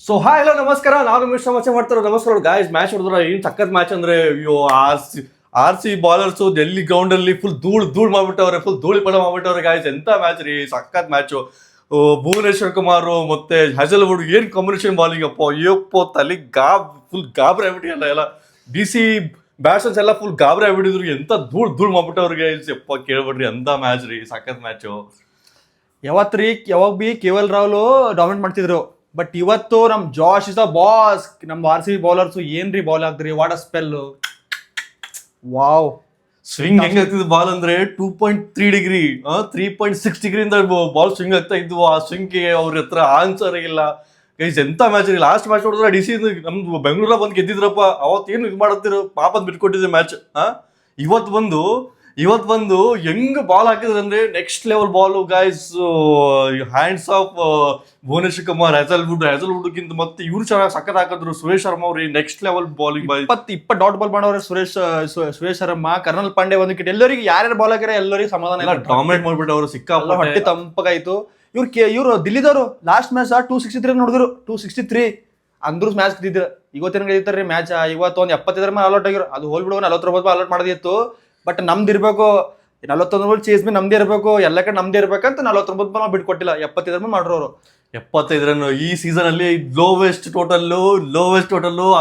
So hi hello ನಮಸ್ಕಾರ, ನಾನು ಮಿಶ್ರ ಮಚ್ಚ ಮಾಡ್ತಾರೆ. ನಮಸ್ಕಾರ ಗಾಯ್ಸ್. ಮ್ಯಾಚ್ ಹೊಡೆದ್ರ ಏನ್ ಸಖತ್ ಮ್ಯಾಚ್ ಅಂದ್ರೆ, ಅಯ್ಯೋ R C bowlers Delhi ground ಅಲ್ಲಿ ಫುಲ್ ಧೂಳ್ ಮಾಡ್ಬಿಟ್ಟವ್ರೆ, ಫುಲ್ ಧೂಳಿಪಟ ಮಾಡ್ಬಿಟ್ಟವ್ರೆ ಗಾಯ್ಸ್. ಎಂತ ಮ್ಯಾಚ್ ರೀ, ಸಖತ್ ಮ್ಯಾಚು. ಭುವನೇಶ್ವರ್ ಕುಮಾರ್ ಮತ್ತೆ ಹಜಲ್ವುಡ್ ಏನ್ ಕಾಂಬಿನೇಷನ್ ಬಾಲಿಂಗ್ ಅಪ್ಪ, ಅಯ್ಯಪ್ಪ ತಲೆ ಫುಲ್ ಗಾಬರಿ ಆಗ್ಬಿಟ್ಟಿಲ್ಲ ಎಲ್ಲ. ಸಿ ಬ್ಯಾಟ್ಸ್ಮನ್ಸ್ ಎಲ್ಲ ಫುಲ್ ಗಾಬರಿ ಆಗ್ಬಿಟ್ಟಿದ್ರು, ಎಂತ ಧೂಳ್ ಮಾಡ್ಬಿಟ್ಟವ್ರಿಗೆ. ಯಪ್ಪ ಕೇಳ್ಬಿಡ್ರಿ, ಅಂತ ಮ್ಯಾಚ್ ರೀ, ಸಖತ್ ಮ್ಯಾಚು. ಯಾವಾಗ ಬಿ ಕೆ.ಎಲ್. ರಾಹುಲ್ ಡಾಮಿನೇಟ್ ಮಾಡ್ತಿದ್ರು, ಬಟ್ ಇವತ್ತು ನಮ್ ಜಾಶ್ ಇಸ್ ದ ಬಾಸ್. ನಮ್ ಆರ್.ಸಿ.ಬಿ ಬೌಲರ್ಸ್ ಏನ್ರಿ ಬಾಲ್ ಹಾಕ್ದ್ರಿ, what a spell. Wow, swing ಹೆಂಗ್ ಆಗ್ತಿದ್ ಬಾಲ್ ಅಂದ್ರೆ 2.3 ಡಿಗ್ರಿ 3.6 ಡಿಗ್ರಿಯಿಂದ ಬಾಲ್ ಸ್ವಿಂಗ್ ಆಗ್ತಾ ಇದ್ವು. ಆ ಸ್ವಿಂಗ್ಗೆ ಅವ್ರ ಹತ್ರ ಆನ್ಸರ್ ಇಲ್ಲ ಗೈಸ್. ಎಂತ ಮ್ಯಾಚ್ ರೀ. ಲಾಸ್ಟ್ ಮ್ಯಾಚ್ ನೋಡಿದ್ರೆ ಡಿ ಸಿ ನಮ್ದು ಬೆಂಗಳೂರ ಬಂದು ಗೆದ್ದಿದ್ರಪ್ಪ. ಅವತ್ತೇನು ಇದು ಮಾಡತ್ತಿರೋ ಪಾಪದ್ ಬಿಟ್ಕೊಟ್ಟಿದ್ರೆ ಮ್ಯಾಚ್. ಇವತ್ತು ಬಂದು ಹೆಂಗ್ ಬಾಲ್ ಹಾಕಿದ್ರೆ ಅಂದ್ರೆ next level ball guys. Hands off Bhuvneshwar Kumar, ಹ್ಯಾಸಲ್ವುಡ್ಗಿಂತ ಮತ್ತೆ ಇವ್ರು ಚೆನ್ನಾಗಿ ಸಖತ್ ಹಾಕಿದ್ರು. ಸುರೇಶ್ ಶರ್ಮಾ ಅವ್ರಿ next level bowling. 20 dot ball ಮಾಡೋರು ಸುರೇಶ್ ಶರ್ಮಾ, ಕರ್ನಲ್ ಪಾಂಡೆ ಒಂದು ವಿಕೆಟ್. ಎಲ್ಲರಿಗೆ ಯಾರ್ಯಾರು ಬಾಲ್ ಹಾಕಿದ್ರೆ ಎಲ್ಲರಿಗೆ ಸಮಾಧಾನ ಇಲ್ಲ, ಡಾಮಿನೇಟ್ ಮಾಡ್ಬಿಟ್ಟು ಅವರು ಸಿಕ್ಕಾಪಟ್ಟೆ ಹೊಟ್ಟೆ ತಂಪಗಾಯ್ತು. ಇವ್ರು ದಿಲ್ಲಿದವರು ಲಾಸ್ಟ್ ಮ್ಯಾಚ್ 263 ನೋಡಿದ್ರು, 263 ಅಂದ್ರೂ ಮ್ಯಾಚ್ ಗೆದ್ದಿದ್ರು. ಇವತ್ತೇನು ಗೆದ್ದಿರ್ತಾರೆ ಮ್ಯಾಚ್. ಇವತ್ತು ಒಂದು 75 ಮೇಲೆ ಅಲೌಟ್ ಆಗಿರೋ, ಅದು ಹೋಲ್ಬಿಡುವ 49 ಅಲೌಟ್ ಮಾಡೋದಿತ್ತು. ಬಟ್ ನಮ್ದು ಇರ್ಬೇಕು, 41 ಬಾಲ್ ಚೇಸ್ ಬಿ ನಮ್ದೇ ಇರ್ಬೇಕು, ಎಲ್ಲ ಕಡೆ ನಮ್ದೇ ಇರ್ಬೇಕಂತ 49 ಬಾಲ್ ಬಿಟ್ಕೊಟ್ಟಿಲ್ಲ, 75 ಮೇಲೆ ಮಾಡ್ರು ಅವರು. 75 ರನ್ ಈ ಸೀಸನ್ ಅಲ್ಲಿ ಲೋವೆಸ್ಟ್ ಟೋಟಲ್.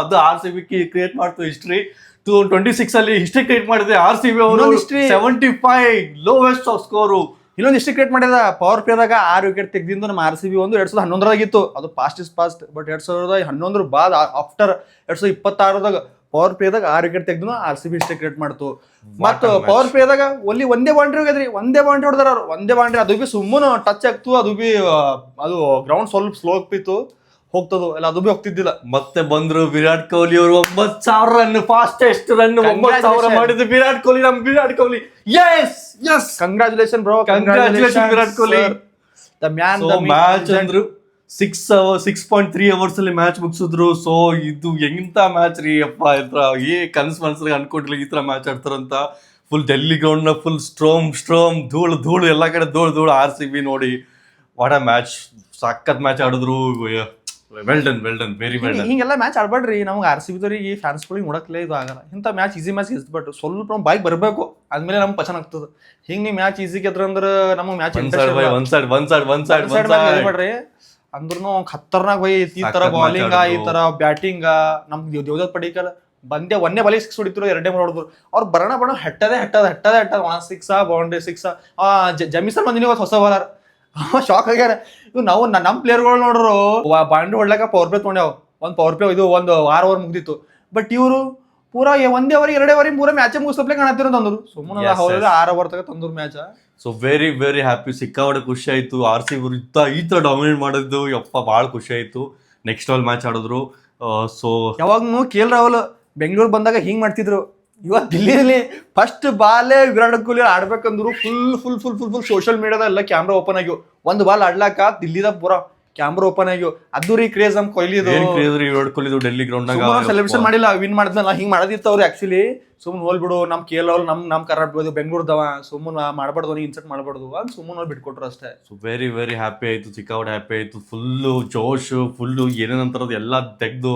ಅದು RCB ಕ್ರಿಯೇಟ್ ಮಾಡ್ತು ಹಿಸ್ಟ್ರಿ. 26 ಅಲ್ಲಿ ಹಿಸ್ಟ್ರಿ ಕ್ರಿಯೇಟ್ ಮಾಡಿದೆ RCB ಅವರು. 75 ಲೋವೆಸ್ಟ್ ಸ್ಕೋರು. ಇನ್ನೊಂದು ಹಿಸ್ಟ್ರಿ ಕ್ರಿಯೇಟ್ ಮಾಡಿದ ಪವರ್ ಪ್ಲೇದಾಗ 6 ವಿಕೆಟ್ ತೆಗೆದಿಂದ ನಮ್ಮ RCB ಒಂದು 2011 ಅದು ಪಾಸ್ಟ್ ಇಸ್ ಪಾಸ್ಟ್. ಬಟ್ 2011 ಬಾದ್ ಆಫ್ಟರ್ 2026 ಪವರ್ ಪ್ಲೇದಾಗ 6 ವಿಕೆಟ್ ತೆಗೆದು RCB ಹಿಸ್ಟ್ರಿ ಕ್ರಿಯೇಟ್ ಮಾಡ್ತು. ಮತ್ತು ಪವರ್ ಪ್ಲೇದಾಗ ಒಂದೇ ಬೌಂಡ್ರಿ ಹೋಗಿದ್ರಿ, ಒಂದೇ ಬೌಂಡ್ರಿ ಹೊಡೆದಾರ ಅವ್ರು, ಒಂದೇ ಬೌಂಡ್ರಿ. ಅದು ಬಿ ಸುಮ್ಮನೆ ಟಚ್ ಆಗ್ತು, ಅದು ಗ್ರೌಂಡ್ ಸ್ವಲ್ಪ ಸ್ಲೋ ಆಗ್ತಿತ್ತು, ಹೋಗ್ತದು ಎಲ್ಲ, ಅದು ಬಿ ಹೋಗ್ತಿದ್ದಿಲ್ಲ. ಮತ್ತೆ ಬಂದ್ರು ವಿರಾಟ್ ಕೊಹ್ಲಿ ಅವರು. 9,000 ರನ್, ಫಾಸ್ಟೆಸ್ಟ್ ರನ್ 9,000 ಮಾಡಿದ್ರು Virat Kohli. Virat Kohli, yes congratulation bro, congratulation Virat Kohli. The man. Match ಅಂದ್ರು 6.3 ಅವರ್ಸ್ ಅಲ್ಲಿ ಮ್ಯಾಚ್ ಮುಗಿಸಿದ್ರು. ಸೊ ಇದು ಎಂತ ಮ್ಯಾಚ್ ರೀ ಅಪ್ಪ. ಕನಸು ಮನಸ್ಸಿಗೆ ಅನ್ಕೊಂಡಿಲ್ಲ ಈ ತರ ಮ್ಯಾಚ್ ಆಡ್ತಾರಂತ. ಫುಲ್ ಡೆಲ್ಲಿ ಗ್ರೌಂಡ್ ನ ಫುಲ್ ಸ್ಟ್ರೋಮ್ ಧೂಳು ಎಲ್ಲಾ ಕಡೆ ಧೂಳು. RCB ನೋಡಿ, ವಾಟ್ ಅ ಮ್ಯಾಚ್, ಸಖತ್ ಮ್ಯಾಚ್ ಆಡಿದ್ರು. Well done, very well done. ಹಿಂಗೆಲ್ಲ ಮ್ಯಾಚ್ ಆಡ್ಬೇಡ್ರಿ. ನಮ್ಗೆ RCB ದವ್ರಿಗೆ ಫ್ಯಾನ್ಸ್ಗಳಿಗೆ ನೋಡಕ್ಲೇ ಇದು ಆಗಲ್ಲ. ಇಂಥ ಮ್ಯಾಚ್ ಈಸಿ ಮ್ಯಾಚ್ ಗೆದ್ಬಿಟ್ಟು ಸ್ವಲ್ಪ ನಮ್ಮ ಬಾಯ್ಗೆ ಬರಬೇಕು, ಆದ್ಮೇಲೆ ನಮ್ಗೆ ಪಚನ ಆಗ್ತದೆ. ಹಿಂಗೆ ನೀವು ಮ್ಯಾಚ್ ಈಸಿ ಗೆದ್ರ ಅಂದ್ರೆ ನಮಗೆ ಮ್ಯಾಚ್ ಒನ್ ಸೈಡ್ ಮಾಡ್ರಿ ಅಂದ್ರೂ ಖತರ್ನಾಕ್ ಬೈ. ಈ ತರ ಬಾಲಿಂಗ, ಈ ತರ ಬ್ಯಾಟಿಂಗ. ನಮ್ಗೆ ದೇವದತ್ ಪಡಿಕಲ್ ಒಂದೇ ಬಾಲಿಗೆ 6 ಹೊಡಿತಿರು, 2 ಬಾಲ್ ಹೊಡೆದ್ರು. ಅವ್ರು ಬರೋಣ ಹೆಟ್ಟದೆ 6 ಬೌಂಡ್ರಿ 6. ಜಮೀಸನ್ ಬಂದಿನಿ ಇವತ್ತು ಹೊಸ ಬಾಲರ್, ಶಾಕ್ ಆಗ್ಯಾರ. ಇವ್ ನಾವು ನಮ್ಮ ಪ್ಲೇಯರ್ಗಳು ನೋಡ್ರು ಬಾಂಡ್ರಿ ಹೊಡ್ಲಾಕ ಪವರ್ ಪ್ಲೇ ತೊಗೊಂಡೇವ್. ಒಂದು ಪವರ್ ಪ್ಲೇ ಇದು ಒಂದು 6 ಓವರ್ ಮುಗ್ದಿತ್ತು. ಬಟ್ ಇವರು ಪೂರಾ 1 ಓವರ್ 2 ಓವರ್ ಪೂರಾ ಮ್ಯಾಚ್ ಮುಗಿಸ್ಲೇ ಕಾಣತ್ತಿರೋ ತಂದ್ರು. ಸುಮ್ಮನೆ 6 ಓವರ್ ತಗ ತಂದ್ರು ಮ್ಯಾಚ್. ಸೊ ವೆರಿ ಹ್ಯಾಪಿ, ಸಿಕ್ಕಾಪಟ್ಟೆ ಖುಷಿ ಆಯ್ತು. RCB ಈ ತರ ಡಾಮಿನೇಟ್ ಮಾಡಿದ್ದು ಯಪ್ಪ ಭಾಳ ಖುಷಿ ಆಯ್ತು. ನೆಕ್ಸ್ಟ್ ಲೆವೆಲ್ ಮ್ಯಾಚ್ ಆಡಿದ್ರು. ಸೊ ಯಾವಾಗೂ ಕೆ.ಎಲ್. ರಾಹುಲ್ ಬೆಂಗಳೂರು ಬಂದಾಗ ಹಿಂಗ್ ಮಾಡ್ತಿದ್ರು. ಇವತ್ತು ದಿಲ್ಲಿಯಲ್ಲಿ ಫಸ್ಟ್ ಬಾಲೇ ವಿರಾಟ್ ಕೊಹ್ಲಿ ಆಡ್ಬೇಕಂದ್ರು ಫುಲ್ ಸೋಷಿಯಲ್ ಮೀಡಿಯಾದ ಎಲ್ಲ ಕ್ಯಾಮ್ರಾ ಓಪನ್ ಆಗ್ಯವು. ಒಂದು ಬಾಲ್ ಆಡ್ಲಾಕ ದಿಲ್ಲಿದಾಗ ಪೂರಾ ಕ್ಯಾಮ್ರಾ ಓಪನ್ ಆಗ್ಯವು. ಅದು ರೀ ಕ್ರೇಜ್ ನಮ್ ಕೊಹ್ಲಿದು. ವಿರಾಟ್ ಕೊಹ್ಲಿ ಡೆಲ್ಲಿ ಗ್ರೌಂಡ್ ಸೆಲೆಬ್ರೇಷನ್ ಮಾಡಿಲ್ಲ, ವಿನ್ ಮಾಡಿದ್ನಲ್ಲ, ಹಿಂಗ್ ಮಾಡೋದಿತ್ತು ಅವ್ರು. ಆಕ್ಚುಲಿ ಸುಮ್ಮನೆ ಹೋಲ್ಬಿಡು, ನಮ್ ಕೆ.ಎಲ್. ರಾಹುಲ್ ನಮ್ ಕರ್ನಾಟಕ ಬೆಂಗಳೂರ್ದವ, ಸುಮ್ಮನೆ ಮಾಡಬಾರ್ದು, ಇನ್ಸರ್ಟ್ ಮಾಡಬಾರ್ದು ಅಂತ ಸುಮ್ಮನೆ ಬಿಟ್ಕೊಟ್ರು ಅಷ್ಟೇ. ಸೊ ವೆರಿ ಹ್ಯಾಪಿ ಆಯ್ತು, ಸಿಕ್ಕಾಪಟ್ಟೆ ಹ್ಯಾಪಿ ಆಯ್ತು. ಫುಲ್ಲು ಜೋಶ್, ಫುಲ್ಲು ಏನೇನಂತಾರದು ಎಲ್ಲ ತೆಗ್ದು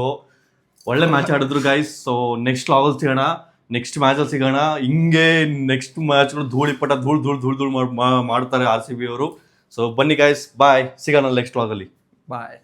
ಒಳ್ಳೆ ಮ್ಯಾಚ್ ಆಡಿದ್ರು ಗೈಸ್. ಸೊ ನೆಕ್ಸ್ಟ್ ಲಾಗಲ್ಲಿ ಸಿಗೋಣ, ನೆಕ್ಸ್ಟ್ ಮ್ಯಾಚಲ್ಲಿ ಸಿಗೋಣ. ಹಿಂಗೆ ನೆಕ್ಸ್ಟ್ ಮ್ಯಾಚ್ ಧೂಳಿಪಟ ಧೂಳು ಮಾಡ್ತಾರೆ RCB ಅವರು. ಸೊ ಬನ್ನಿ ಗೈಸ್, ಬಾಯ್, ಸಿಗೋಣ ನೆಕ್ಸ್ಟ್ ಲಾಗಲ್ಲಿ. ಬಾಯ್.